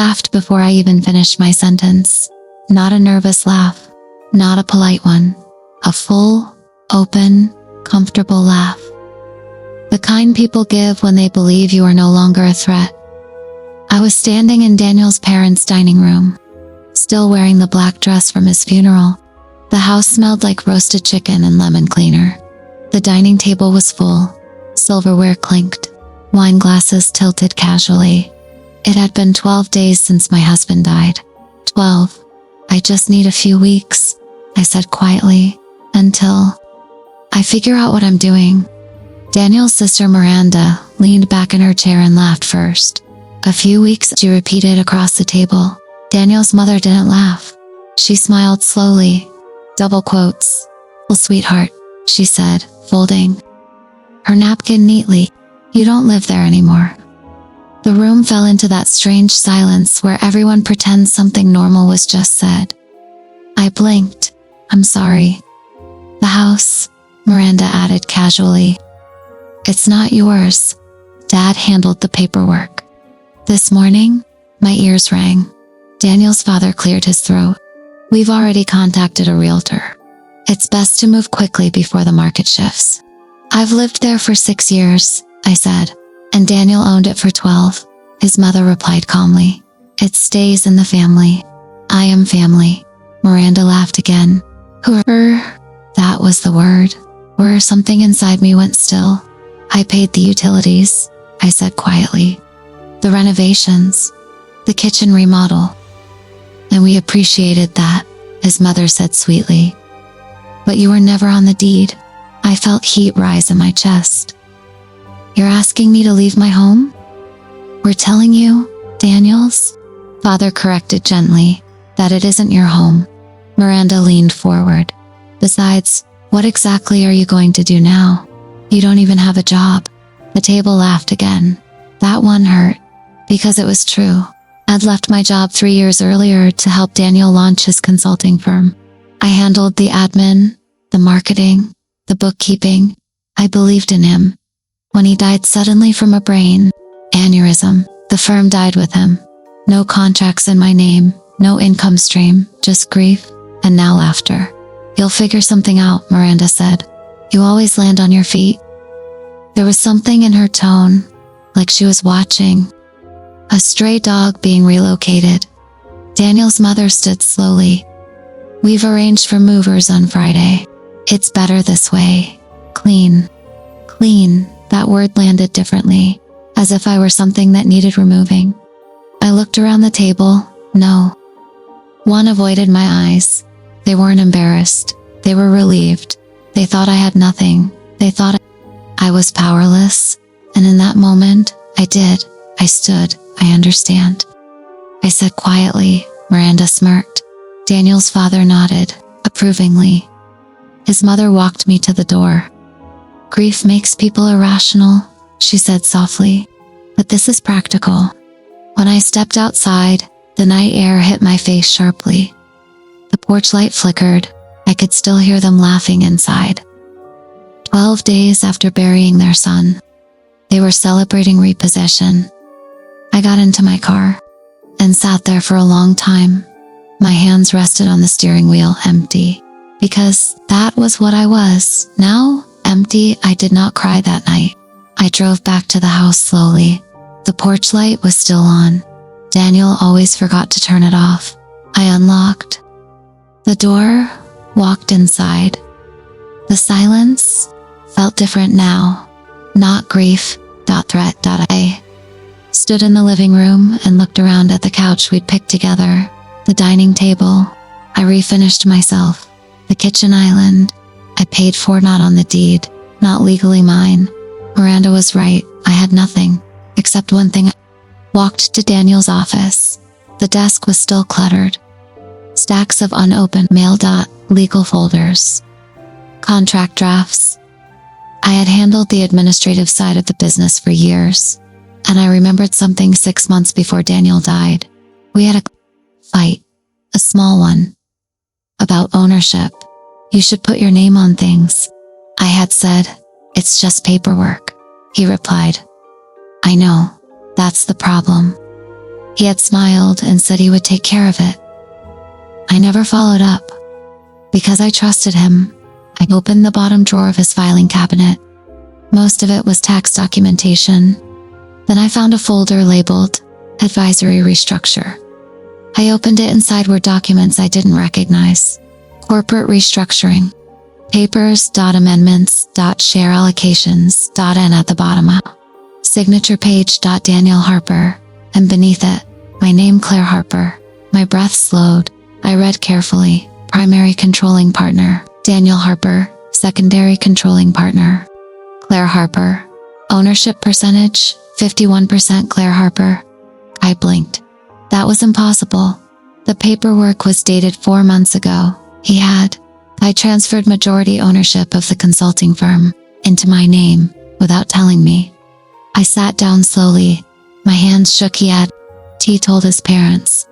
laughed before I even finished my sentence. Not a nervous laugh, not a polite one. A full, open, comfortable laugh. The kind people give when they believe you are no longer a threat. I was standing in Daniel's parents' dining room, still wearing the black dress from his funeral. The house smelled like roasted chicken and lemon cleaner. The dining table was full. Silverware clinked. Wine glasses tilted casually. It had been 12 days since my husband died. 12. I just need a few weeks, I said quietly, until I figure out what I'm doing. Daniel's sister Miranda leaned back in her chair and laughed first. A few weeks, she repeated across the table. Daniel's mother didn't laugh. She smiled slowly. Double quotes. Well, sweetheart, she said, folding her napkin neatly. You don't live there anymore. The room fell into that strange silence where everyone pretends something normal was just said. I blinked. I'm sorry. The house, Miranda added casually. It's not yours. Dad handled the paperwork. This morning, my ears rang. Daniel's father cleared his throat. We've already contacted a realtor. It's best to move quickly before the market shifts. I've lived there for 6 years, I said, and Daniel owned it for 12. His mother replied calmly. It stays in the family. I am family. Miranda laughed again. That was the word. Something inside me went still. I paid the utilities, I said quietly. The renovations, the kitchen remodel. And we appreciated that, his mother said sweetly. But you were never on the deed. I felt heat rise in my chest. You're asking me to leave my home? We're telling you, Daniels, father corrected gently, that it isn't your home. Miranda leaned forward. Besides, what exactly are you going to do now? You don't even have a job. The table laughed again. That one hurt, because it was true. I'd left my job 3 years earlier to help Daniel launch his consulting firm. I handled the admin, the marketing, the bookkeeping. I believed in him. When he died suddenly from a brain aneurysm, the firm died with him. No contracts in my name, no income stream, just grief, and now laughter. You'll figure something out, Miranda said. You always land on your feet. There was something in her tone, like she was watching a stray dog being relocated. Daniel's mother stood slowly. We've arranged for movers on Friday. It's better this way. Clean. Clean. That word landed differently, as if I were something that needed removing. I looked around the table. No. One avoided my eyes. They weren't embarrassed. They were relieved. They thought I had nothing. They thought I was powerless. And in that moment, I did. I stood. I understand. I said quietly. Miranda smirked. Daniel's father nodded, approvingly. His mother walked me to the door. Grief makes people irrational, she said softly. But this is practical. When I stepped outside, the night air hit my face sharply. The porch light flickered. I could still hear them laughing inside. 12 days after burying their son, they were celebrating repossession. I got into my car and sat there for a long time. My hands rested on the steering wheel, empty. Because that was what I was. Now, empty. I did not cry that night. I drove back to the house slowly. The porch light was still on. Daniel always forgot to turn it off. I unlocked the door, walked inside. The silence felt different now. Not grief, threat. I stood in the living room and looked around at the couch we'd picked together, the dining table. I refinished myself. The kitchen island. I paid for, not on the deed, not legally mine. Miranda was right. I had nothing, except one thing. I walked to Daniel's office. The desk was still cluttered. Stacks of unopened mail. Legal folders. Contract drafts. I had handled the administrative side of the business for years, and I remembered something 6 months before Daniel died. We had a fight, a small one, about ownership. You should put your name on things. I had said, it's just paperwork. He replied, I know, that's the problem. He had smiled and said he would take care of it. I never followed up. Because I trusted him, I opened the bottom drawer of his filing cabinet. Most of it was tax documentation. Then I found a folder labeled Advisory Restructure. I opened it. Inside were documents I didn't recognize. Corporate restructuring. Papers, amendments, share allocations, N at the bottom. Signature page, Daniel Harper. And beneath it, my name, Claire Harper. My breath slowed. I read carefully. Primary controlling partner, Daniel Harper. Secondary controlling partner, Claire Harper. Ownership percentage, 51% Claire Harper. I blinked. That was impossible. The paperwork was dated 4 months ago. I transferred majority ownership of the consulting firm into my name without telling me. I sat down slowly. My hands shook. He told his parents.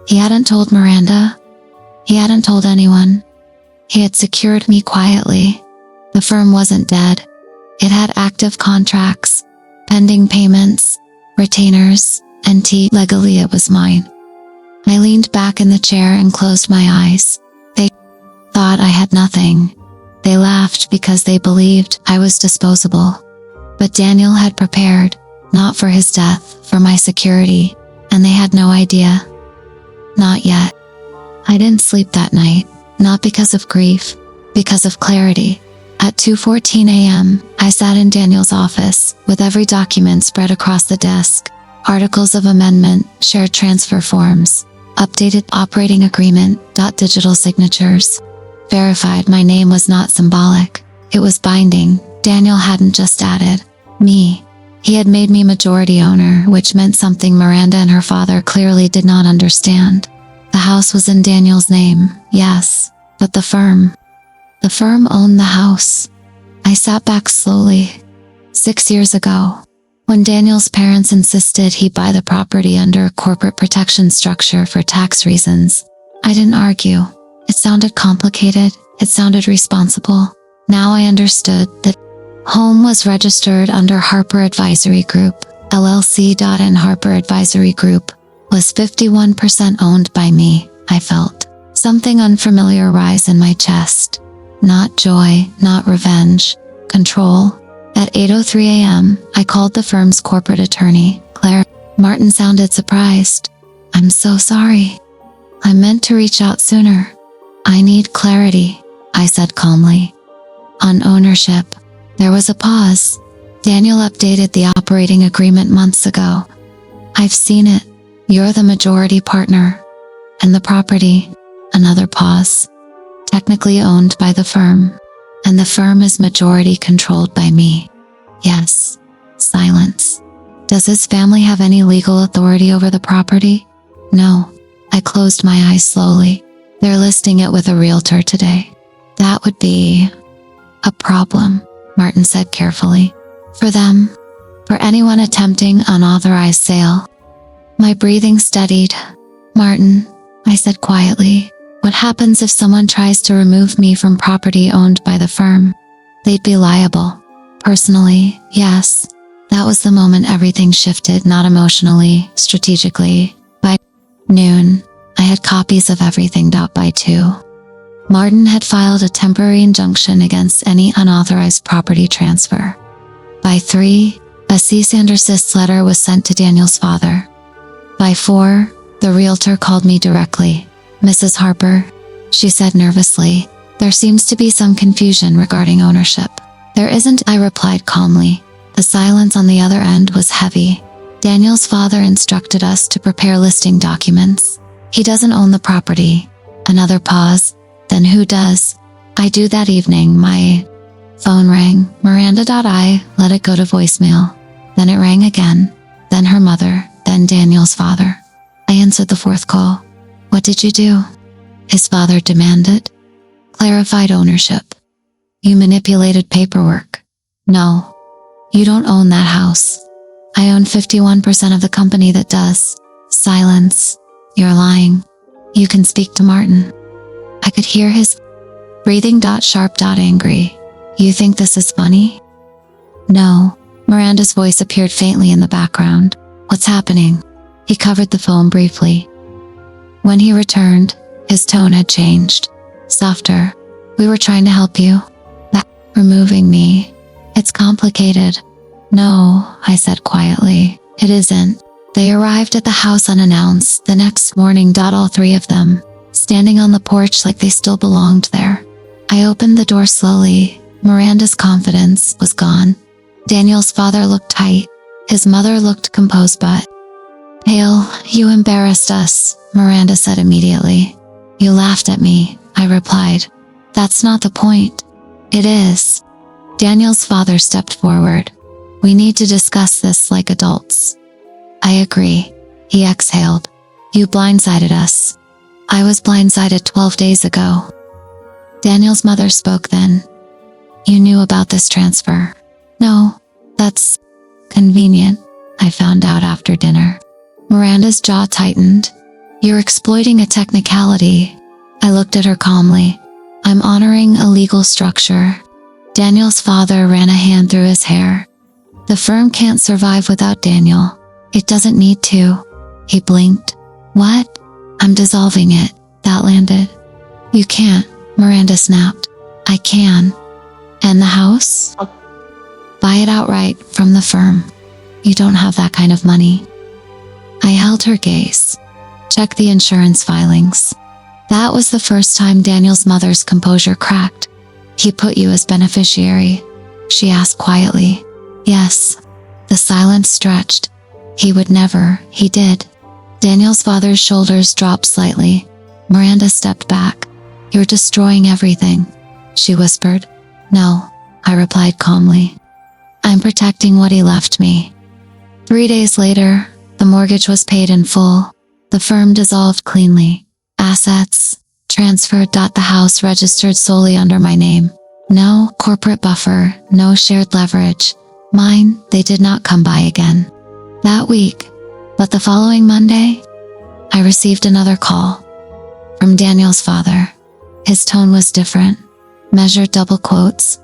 He hadn't told Miranda. He hadn't told anyone. He had secured me quietly. The firm wasn't dead. It had active contracts, pending payments, retainers, and legally it was mine. I leaned back in the chair and closed my eyes. They thought I had nothing. They laughed because they believed I was disposable. But Daniel had prepared, not for his death, for my security, and they had no idea. Not yet. I didn't sleep that night, not because of grief, because of clarity. At 2:14 a.m., I sat in Daniel's office, with every document spread across the desk. Articles of amendment, shared transfer forms, updated operating agreement, digital signatures. Verified my name was not symbolic. It was binding. Daniel hadn't just added me. He had made me majority owner, which meant something Miranda and her father clearly did not understand. The house was in Daniel's name, yes, but the firm owned the house. I sat back slowly. 6 years ago, when Daniel's parents insisted he buy the property under a corporate protection structure for tax reasons, I didn't argue. It sounded complicated. It sounded responsible. Now I understood that home was registered under Harper Advisory Group, LLC. And Harper Advisory Group was 51% owned by me. I felt something unfamiliar rise in my chest. Not joy, not revenge, control. At 8:03 a.m., I called the firm's corporate attorney, Claire. Martin sounded surprised. I'm so sorry. I meant to reach out sooner. I need clarity, I said calmly. On ownership. There was a pause. Daniel updated the operating agreement months ago. I've seen it. You're the majority partner. And the property. Another pause. Technically owned by the firm. And the firm is majority controlled by me. Yes. Silence. Does his family have any legal authority over the property? No. I closed my eyes slowly. They're listing it with a realtor today. That would be a problem, Martin said carefully. For them, for anyone attempting unauthorized sale. My breathing steadied. Martin, I said quietly, what happens if someone tries to remove me from property owned by the firm? They'd be liable. Personally, yes. That was the moment everything shifted, not emotionally, strategically. By noon, I had copies of everything. By 2. Martin had filed a temporary injunction against any unauthorized property transfer. By 3, a cease and desist letter was sent to Daniel's father. By 4, the realtor called me directly. Mrs. Harper, she said nervously, there seems to be some confusion regarding ownership. There isn't, I replied calmly. The silence on the other end was heavy. Daniel's father instructed us to prepare listing documents. He doesn't own the property. Another pause. Then who does? I do. That evening, my phone rang. Miranda. I let it go to voicemail. Then it rang again. Then her mother. Then Daniel's father. I answered the 4th call. What did you do? His father demanded. Clarified ownership. You manipulated paperwork. No. You don't own that house. I own 51% of the company that does. Silence. You're lying. You can speak to Martin. I could hear his breathing. Sharp. Angry. You think this is funny? No. Miranda's voice appeared faintly in the background. What's happening? He covered the phone briefly. When he returned, his tone had changed. Softer. We were trying to help you. That removing me. It's complicated. No, I said quietly. It isn't. They arrived at the house unannounced the next morning. All three of them, standing on the porch like they still belonged there. I opened the door slowly. Miranda's confidence was gone. Daniel's father looked tight. His mother looked composed but pale. You embarrassed us, Miranda said immediately. You laughed at me, I replied. That's not the point. It is. Daniel's father stepped forward. We need to discuss this like adults. I agree. He exhaled. You blindsided us. I was blindsided 12 days ago. Daniel's mother spoke then. You knew about this transfer. No, that's convenient, I found out after dinner. Miranda's jaw tightened. You're exploiting a technicality. I looked at her calmly. I'm honoring a legal structure. Daniel's father ran a hand through his hair. The firm can't survive without Daniel. It doesn't need to. He blinked. What? I'm dissolving it. That landed. You can't, Miranda snapped. I can. And the house? Buy it outright from the firm. You don't have that kind of money. I held her gaze. Check the insurance filings. That was the first time Daniel's mother's composure cracked. He put you as beneficiary? She asked quietly. Yes. The silence stretched. He would never. He did. Daniel's father's shoulders dropped slightly. Miranda stepped back. You're destroying everything, she whispered. No, I replied calmly. I'm protecting what he left me. 3 days later, the mortgage was paid in full. The firm dissolved cleanly. Assets transferred. The house registered solely under my name. No corporate buffer, no shared leverage. Mine, they did not come by again. That week, but the following Monday, I received another call from Daniel's father. His tone was different, measured double quotes.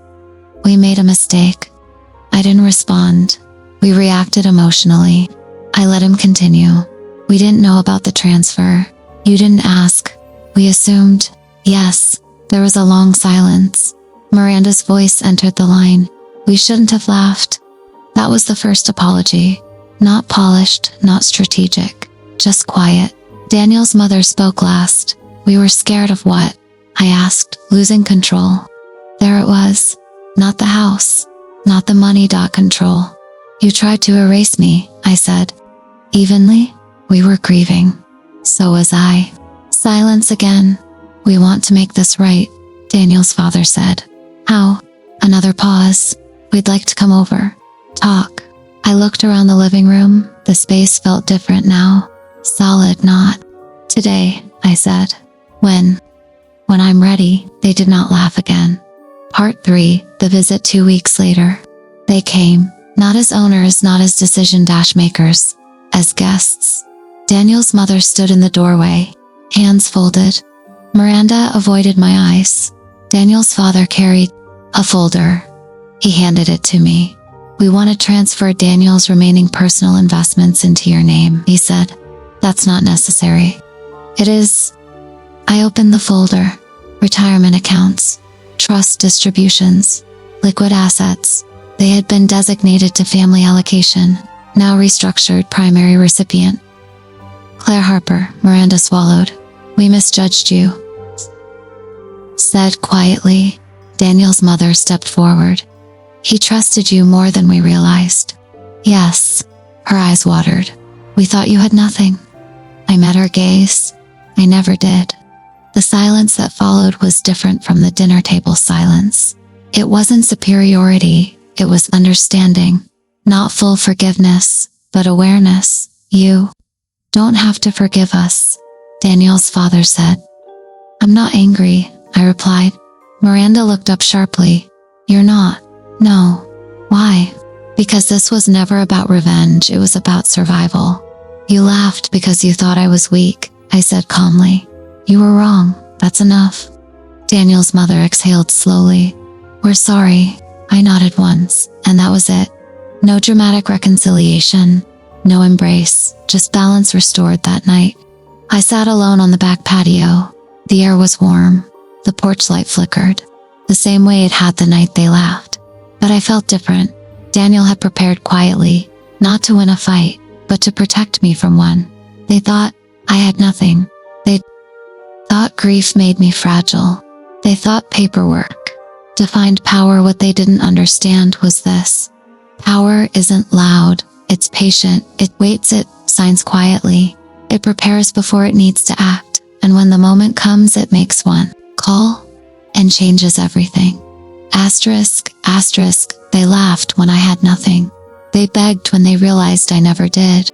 We made a mistake. I didn't respond. We reacted emotionally. I let him continue. We didn't know about the transfer. You didn't ask. We assumed. Yes. There was a long silence. Miranda's voice entered the line. We shouldn't have laughed. That was the first apology. Not polished, not strategic, just quiet. Daniel's mother spoke last. We were scared of what? I asked, losing control. There it was. Not the house. Not the money. Control. You tried to erase me, I said. Evenly? We were grieving. So was I. Silence again. We want to make this right, Daniel's father said. How? Another pause. We'd like to come over. Talk. I looked around the living room. The space felt different now. Solid. Not today, I said. When I'm ready. They did not laugh again. Part 3, the visit 2 weeks later. They came, not as owners, not as decision makers, as guests. Daniel's mother stood in the doorway, hands folded. Miranda avoided my eyes. Daniel's father carried a folder. He handed it to me. We want to transfer Daniel's remaining personal investments into your name, he said. That's not necessary. It is. I opened the folder. Retirement accounts, trust distributions, liquid assets. They had been designated to family allocation, now restructured. Primary recipient. Claire Harper. Miranda swallowed. We misjudged you, said quietly. Daniel's mother stepped forward. He trusted you more than we realized. Yes. Her eyes watered. We thought you had nothing. I met her gaze. I never did. The silence that followed was different from the dinner table silence. It wasn't superiority, it was understanding. Not full forgiveness, but awareness. You don't have to forgive us, Daniel's father said. I'm not angry, I replied. Miranda looked up sharply. You're not? No. Why? Because this was never about revenge, it was about survival. You laughed because you thought I was weak, I said calmly. You were wrong, that's enough. Daniel's mother exhaled slowly. We're sorry, I nodded once, and that was it. No dramatic reconciliation, no embrace, just balance restored that night. I sat alone on the back patio. The air was warm. The porch light flickered, the same way it had the night they laughed. But I felt different. Daniel had prepared quietly, not to win a fight, but to protect me from one. They thought I had nothing. They thought grief made me fragile. They thought paperwork defined power. What they didn't understand was this. Power isn't loud, it's patient, it waits, it signs quietly. It prepares before it needs to act, and when the moment comes, it makes one call and changes everything. Asterisk, asterisk, they laughed when I had nothing. They begged when they realized I never did.